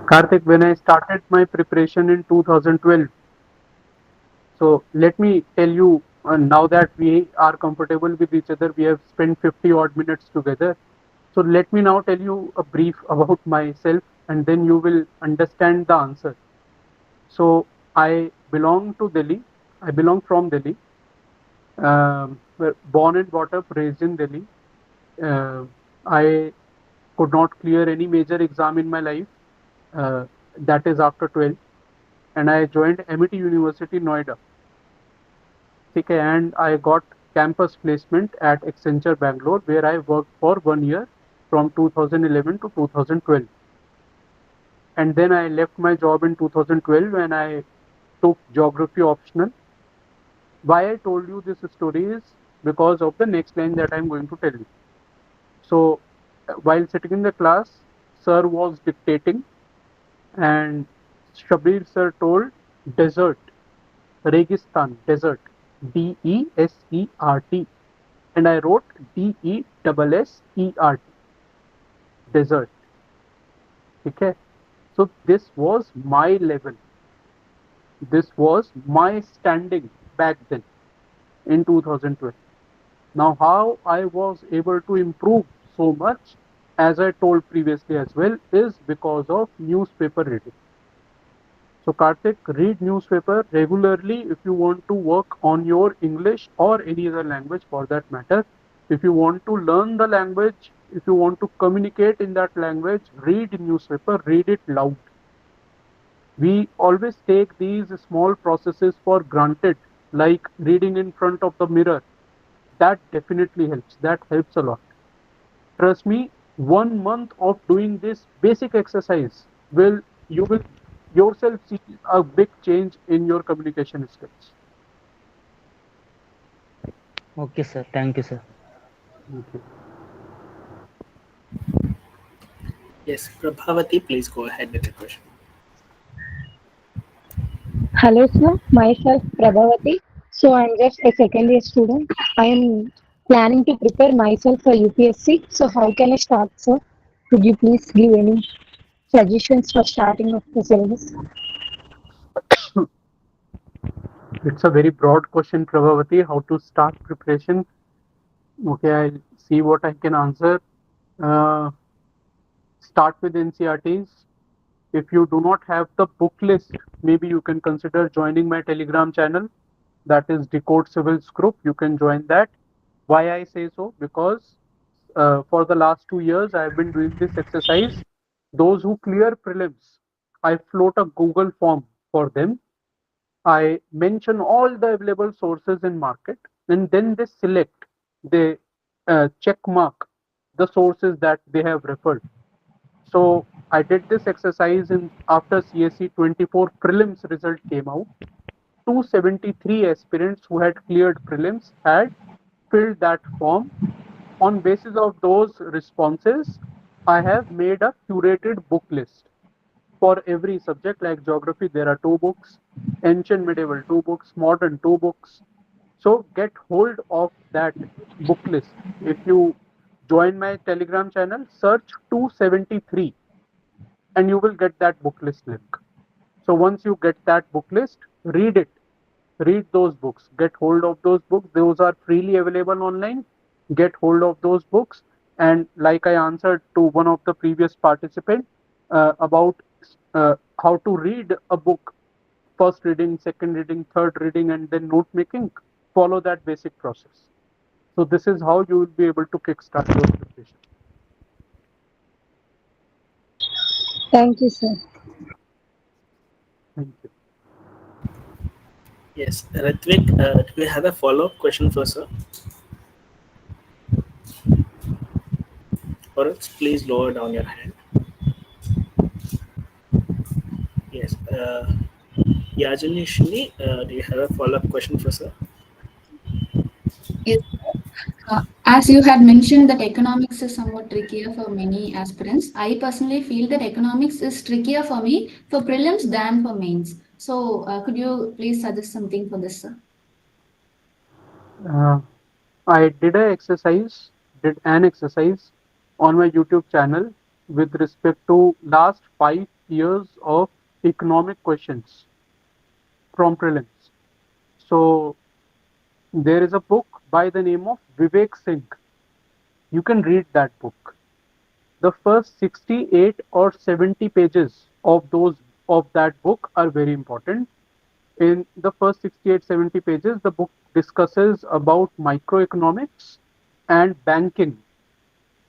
Karthik, when I started my preparation in 2012, so let me tell you now that we are comfortable with each other, we have spent 50 odd minutes together. So let me now tell you a brief about myself and then you will understand the answer. So I belong to Delhi. I belong from Delhi. Born and brought up, raised in Delhi. I could not clear any major exam in my life. That is after 12. And I joined MIT University, Noida. Okay, and I got campus placement at Accenture Bangalore, where I worked for 1 year from 2011 to 2012. And then I left my job in 2012 and I took geography optional. Why I told you this story is because of the next line that I'm going to tell you. So while sitting in the class, sir was dictating and Shabir sir told desert, Registan, desert, DESERT. And I wrote DESSERT, desert. Okay. So this was my level. This was my standing back then in 2012. Now, how I was able to improve so much, as I told previously as well, is because of newspaper reading. So, Karthik, read newspaper regularly if you want to work on your English or any other language for that matter. If you want to learn the language, if you want to communicate in that language, read newspaper, read it loud. We always take these small processes for granted, like reading in front of the mirror. That definitely helps. That helps a lot. Trust me, 1 month of doing this basic exercise will you will yourself see a big change in your communication skills. Okay, sir. Thank you, sir. Okay. Yes, Prabhavati, please go ahead with the question. Hello, sir. Myself, Prabhavati. So, I'm just a second year student. I am planning to prepare myself for UPSC. So, how can I start, sir? Could you please give any suggestions for starting of the syllabus? It's a very broad question, Prabhavati. How to start preparation? Okay, I'll see what I can answer. Uh, Start with NCRTs. If you do not have the book list, maybe you can consider joining my Telegram channel. That is Decode Civils Group. You can join that. Why I say so? Because for the last 2 years, I have been doing this exercise. Those who clear prelims, I float a Google form for them. I mention all the available sources in market, and then they select, they check mark the sources that they have referred. So I did this exercise in after CSE 24 prelims result came out. 273 aspirants who had cleared prelims had filled that form. On basis of those responses, I have made a curated book list for every subject. Like geography, there are 2 books, ancient medieval 2 books, modern 2 books. So get hold of that book list. If you join my Telegram channel, search 273 and you will get that book list link. So once you get that book list, read it. Read those books. Get hold of those books. Those are freely available online. Get hold of those books. And like I answered to one of the previous participants about how to read a book, first reading, second reading, third reading, and then note making, follow that basic process. So this is how you will be able to kickstart your preparation. Thank you, sir. Thank you. Yes, Ritvik, do you have a follow-up question for sir? Or else please lower down your hand. Yes, Yajanishni, do you have a follow-up question for sir? Yes. As you had mentioned that economics is somewhat trickier for many aspirants, I personally feel that economics is trickier for me for prelims than for mains. So could you please suggest something for this, sir? I did an exercise on my YouTube channel with respect to last 5 years of economic questions from prelims. So there is a book by the name of Vivek Singh. You can read that book. The first 68 or 70 pages of that book are very important. In the first 68, 70 pages, the book discusses about microeconomics and banking.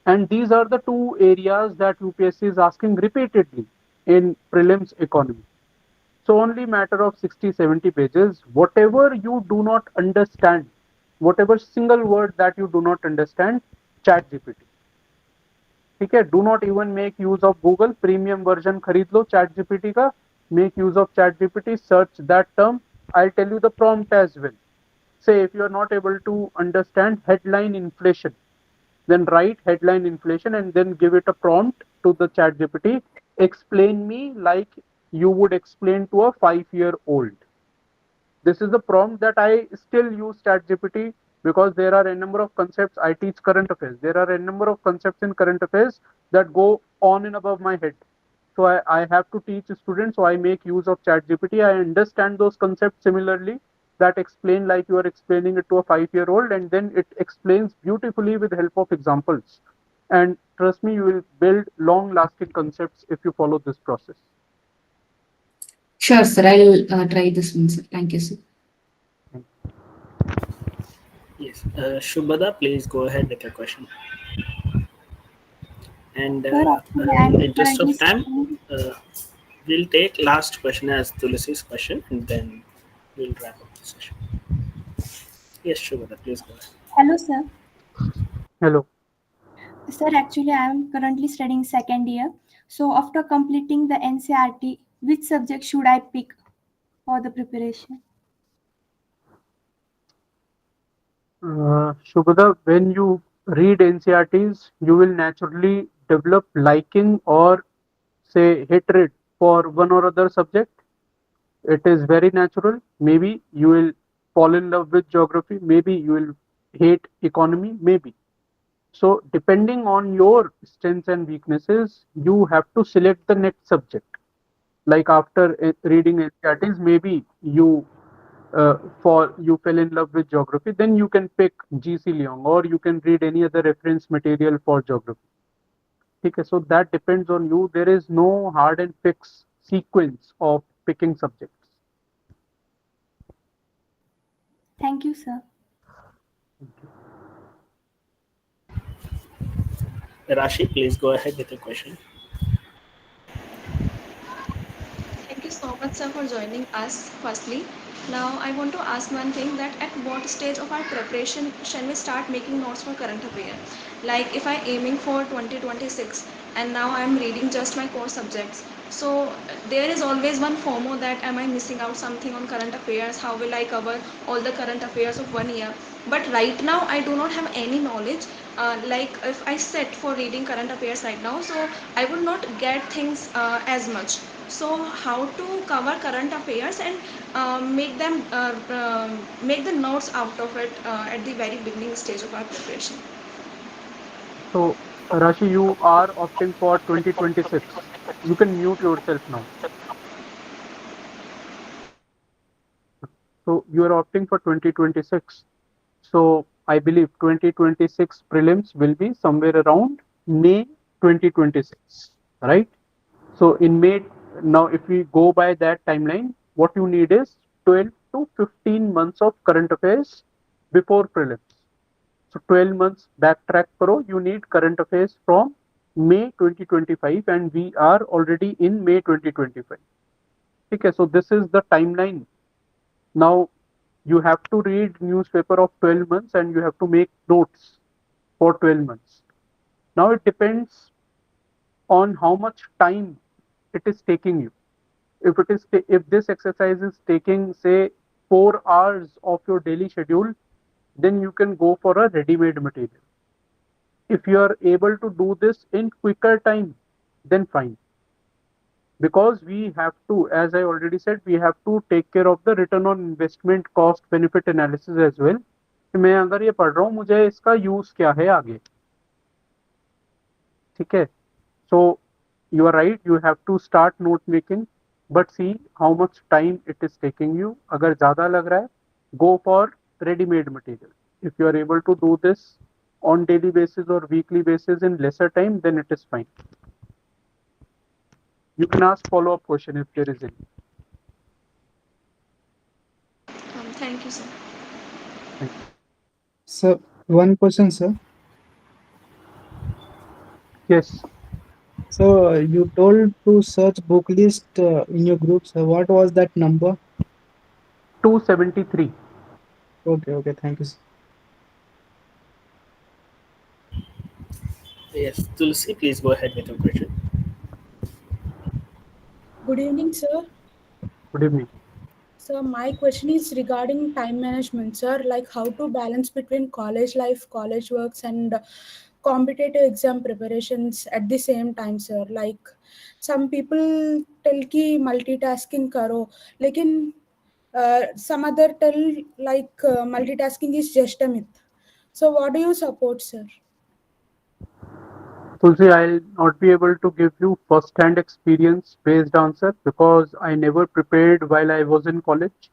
And these are the two areas that UPSC is asking repeatedly in prelims economy. So only matter of 60, 70 pages, whatever you do not understand, whatever single word that you do not understand, chat GPT. Okay, do not even make use of Google premium version खरीद लो chat GPT का, make use of chat GPT, search that term. I'll tell you the prompt as well. Say if you are not able to understand headline inflation, then write headline inflation and then give it a prompt to the chat GPT. Explain me like you would explain to a 5-year-old. This is the prompt that I still use ChatGPT because there are a number of concepts. I teach current affairs. There are a number of concepts in current affairs that go on and above my head. So I have to teach students. So I make use of ChatGPT. I understand those concepts similarly that explain like you are explaining it to a 5-year-old, and then it explains beautifully with the help of examples. And trust me, you will build long-lasting concepts if you follow this process. Sure, sir. I'll try this one, sir. Thank you, sir. Yes, Shubhada, please go ahead with your question. And Sir, actually, in I'm the interest currently of time, studying. we'll take last question as Tulsi's question, and then we'll wrap up the session. Yes, Shubhada, please go ahead. Hello, sir. Hello. Sir, actually, I'm currently studying second year. So, after completing the NCRT, which subject should I pick for the preparation? Shubhada, when you read NCRTs, you will naturally develop liking or say hatred for one or other subject. It is very natural. Maybe you will fall in love with geography, maybe you will hate economy, maybe. So depending on your strengths and weaknesses, you have to select the next subject. Like after reading NCERTs, maybe you fell in love with geography, then you can pick GC Leong or you can read any other reference material for geography. Okay, so that depends on you. There is no hard and fixed sequence of picking subjects. Thank you, sir. Rashi, please go ahead with the question. Thank you so much, sir, for joining us. Firstly, now I want to ask one thing, that at what stage of our preparation shall we start making notes for current affair? Like if I aiming for 2026 and now I am reading just my core subjects. So there is always one FOMO, that am I missing out something on current affairs? How will I cover all the current affairs of 1 year? But right now I do not have any knowledge. Like if I set for reading current affairs right now, so I would not get things as much. So how to cover current affairs and make the notes out of it at the very beginning stage of our preparation? So, Rashi, you are opting for 2026. You can mute yourself now. So, you are opting for 2026. So, I believe 2026 prelims will be somewhere around May 2026, right? So, in May, now if we go by that timeline, what you need is 12 to 15 months of current affairs before prelims. So 12 months backtrack karo, you need current affairs from May 2025 and we are already in May 2025. Okay, so this is the timeline. Now you have to read newspaper of 12 months and you have to make notes for 12 months. Now it depends on how much time it is taking you. If this exercise is taking say 4 hours of your daily schedule, then you can go for a ready-made material. If you are able to do this in quicker time, then fine. Because we have to, as I already said, we have to take care of the return on investment cost benefit analysis as well. कि मैं अगर ये पढ़ रहा हूँ मुझे इसका use क्या है आगे, ठीक है? So you are right, you have to start note making, but see how much time it is taking you. अगर ज़्यादा लग रहा है, go for ready-made material. If you are able to do this on daily basis or weekly basis in lesser time, then it is fine. You can ask follow-up question if there is any. Thank you, sir. Thank you. So one question, sir. Yes. So you told to search book list in your group. So what was that number? 273. Okay, thank you, sir. Yes, Tulsi, please go ahead with your question. Good evening, sir. Good evening. So my question is regarding time management, sir. Like how to balance between college life, college works, and competitive exam preparations at the same time, sir. Like some people tell ki multitasking karo, lekin some other tell like multitasking is just a myth. So what do you support, sir? Tulsi, I'll not be able to give you first-hand experience-based answer because I never prepared while I was in college.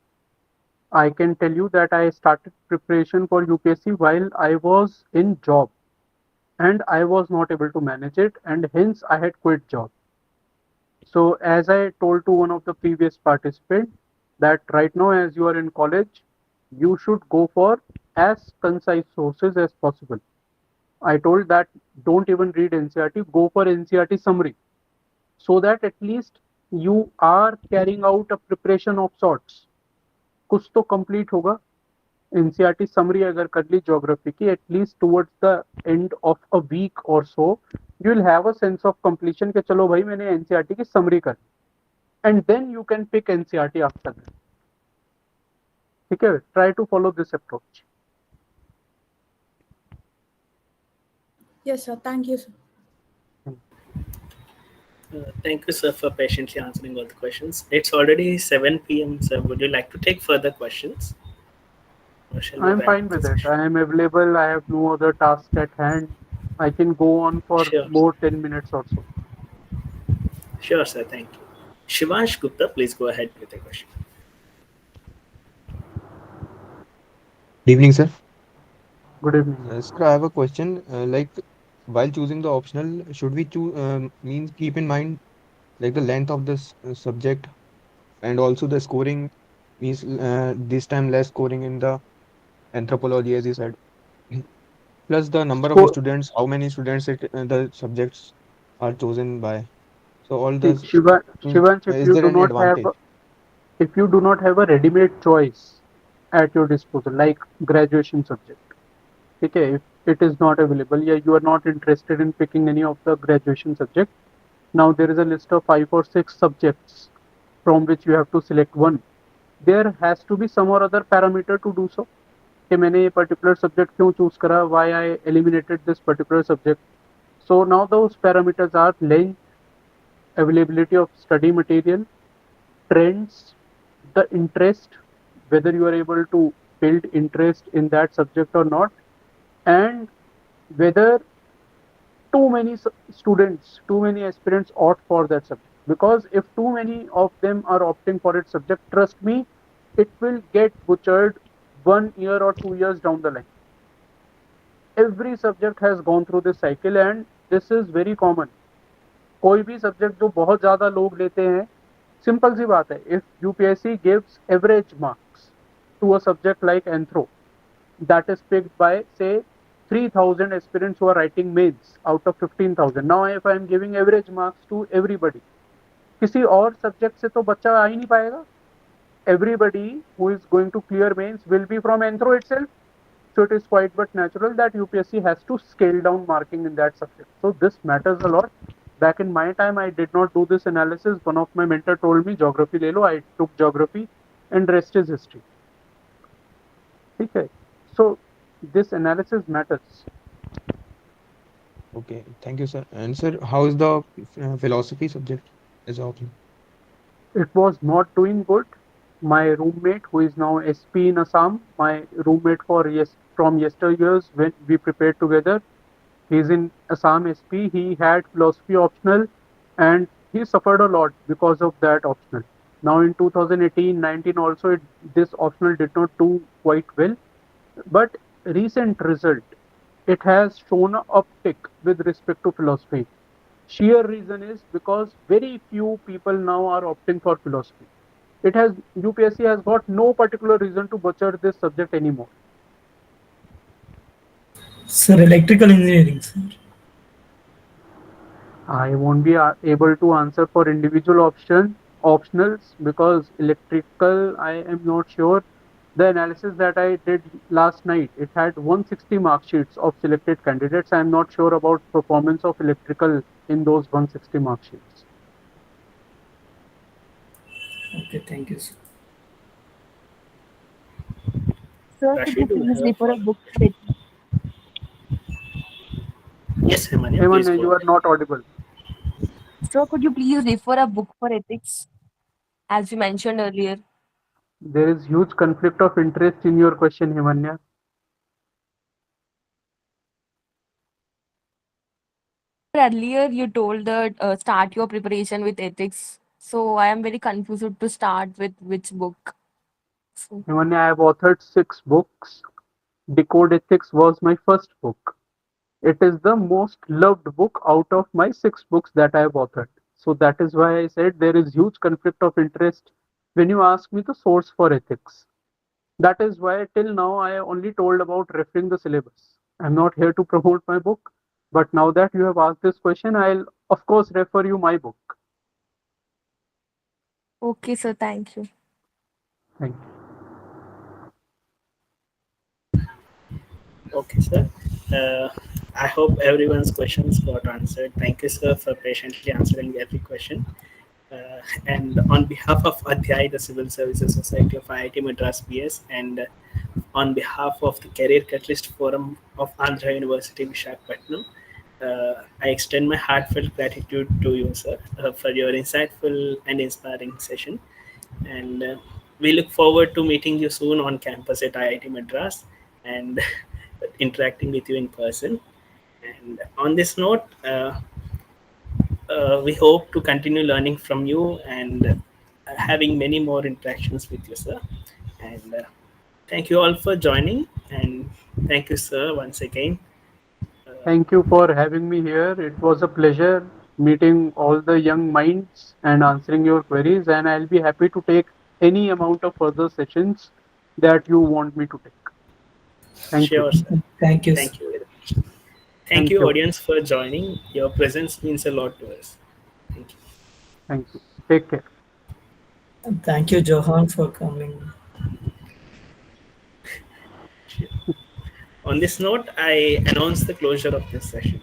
I can tell you that I started preparation for UPSC while I was in job and I was not able to manage it and hence I had quit job. So as I told to one of the previous participants that right now as you are in college, you should go for as concise sources as possible. I told that don't even read NCERT, go for NCERT summary so that at least you are carrying out a preparation of sorts. कुछ तो complete होगा. NCERT summary अगर कर ली geography की, at least towards the end of a week or so, you will have a sense of completion कि चलो भाई मैंने NCERT की summary कर ली. And then you can pick NCERT after that. ठीक है? Try to follow this approach. Yes, sir. Thank you, sir. Thank you, sir, for patiently answering all the questions. It's already 7 p.m., sir. Would you like to take further questions? Or shall we I'm wrap fine up the with it. session? I am available. I have no other task at hand. I can go on for Sure. more 10 minutes or so. Sure, sir. Thank you. Shivansh Gupta, please go ahead with the question. Good evening, sir. Good evening. Sir, I have a question. While choosing the optional, should we choose means keep in mind like the length of this subject and also the scoring means this time less scoring in the anthropology as you said, plus the number of So, students, how many students the subjects are chosen by. So all see, this means Shivansh, is there any advantage? if you do not have a ready-made choice at your disposal, like graduation subject, okay, if it is not available, yeah, you are not interested in picking any of the graduation subject. Now there is a list of 5 or 6 subjects from which you have to select one. There has to be some or other parameter to do so. कि मैंने ये particular subject क्यों choose करा, why I eliminated this particular subject. So now those parameters are length, availability of study material, trends, the interest, whether you are able to build interest in that subject or not, and whether too many students, too many aspirants opt for that subject. Because if too many of them are opting for its subject, trust me, it will get butchered 1 year or 2 years down the line. Every subject has gone through this cycle and this is very common. कोई भी subject जो बहुत ज्यादा लोग लेते हैं, simple सी बात है, if UPSC gives average marks to a subject like anthro, that is picked by say 3,000 aspirants who are writing mains out of 15,000. Now if I am giving average marks to everybody, किसी और subject से तो बच्चा आ ही नहीं पाएगा. Everybody who is going to clear mains will be from anthro itself. So it is quite but natural that UPSC has to scale down marking in that subject. So this matters a lot. Back in my time, I did not do this analysis. One of my mentor told me, geography le lo. I took geography and rest is history. Okay. So this analysis matters. Okay, thank you, sir. And sir, how is the philosophy subject as of now? It was not doing good. My roommate, who is now SP in Assam, my roommate for from yesteryears when we prepared together, he's in Assam SP. He had philosophy optional and he suffered a lot because of that optional. Now in 2018-19 also this optional did not do quite well. But recent result, it has shown an uptick with respect to philosophy. Sheer reason is because very few people now are opting for philosophy. It has UPSC has got no particular reason to butcher this subject anymore. Sir, electrical engineering, sir. I won't be able to answer for individual optionals because electrical I am not sure. The analysis that I did last night, it had 160 mark sheets of selected candidates. I am not sure about performance of electrical in those 160 mark sheets. Okay, thank you, sir. Sir, could you Rashid, do you please have a refer a follow-up? book for it? Yes, Hemanya, please Hemanya, go you are ahead. not audible. Sir, could you please refer a book for ethics, as you mentioned earlier? There is huge conflict of interest in your question, Hemanya. Earlier, you told that start your preparation with ethics. So I am very confused to start with which book. So, Hemanya, I have authored 6 books. Decode Ethics was my first book. It is the most loved book out of my 6 books that I have authored. So that is why I said there is huge conflict of interest when you ask me the source for ethics. That is why till now I only told about referring the syllabus. I'm not here to promote my book, but now that you have asked this question, I'll of course refer you my book. okay, sir, thank you. Thank you. Okay, sir. I hope everyone's questions got answered. Thank you, sir, for patiently answering every question. And on behalf of Adhyay, the Civil Services Society of IIT Madras PS, and on behalf of the Career Catalyst Forum of Andhra University, Visakhapatnam, I extend my heartfelt gratitude to you, sir, for your insightful and inspiring session. And we look forward to meeting you soon on campus at IIT Madras and interacting with you in person. And on this note, we hope to continue learning from you and having many more interactions with you, sir. And thank you all for joining. And thank you, sir, once again. Thank you for having me here. It was a pleasure meeting all the young minds and answering your queries, and I'll be happy to take any amount of further sessions that you want me to take. Thank you. Sure, sir. Thank you. Thank you very much. Thank Thank you, you. audience, for joining. Your presence means a lot to us. Thank you. Thank you. Take care. Thank you, Johan, for coming. On this note, I announce the closure of this session.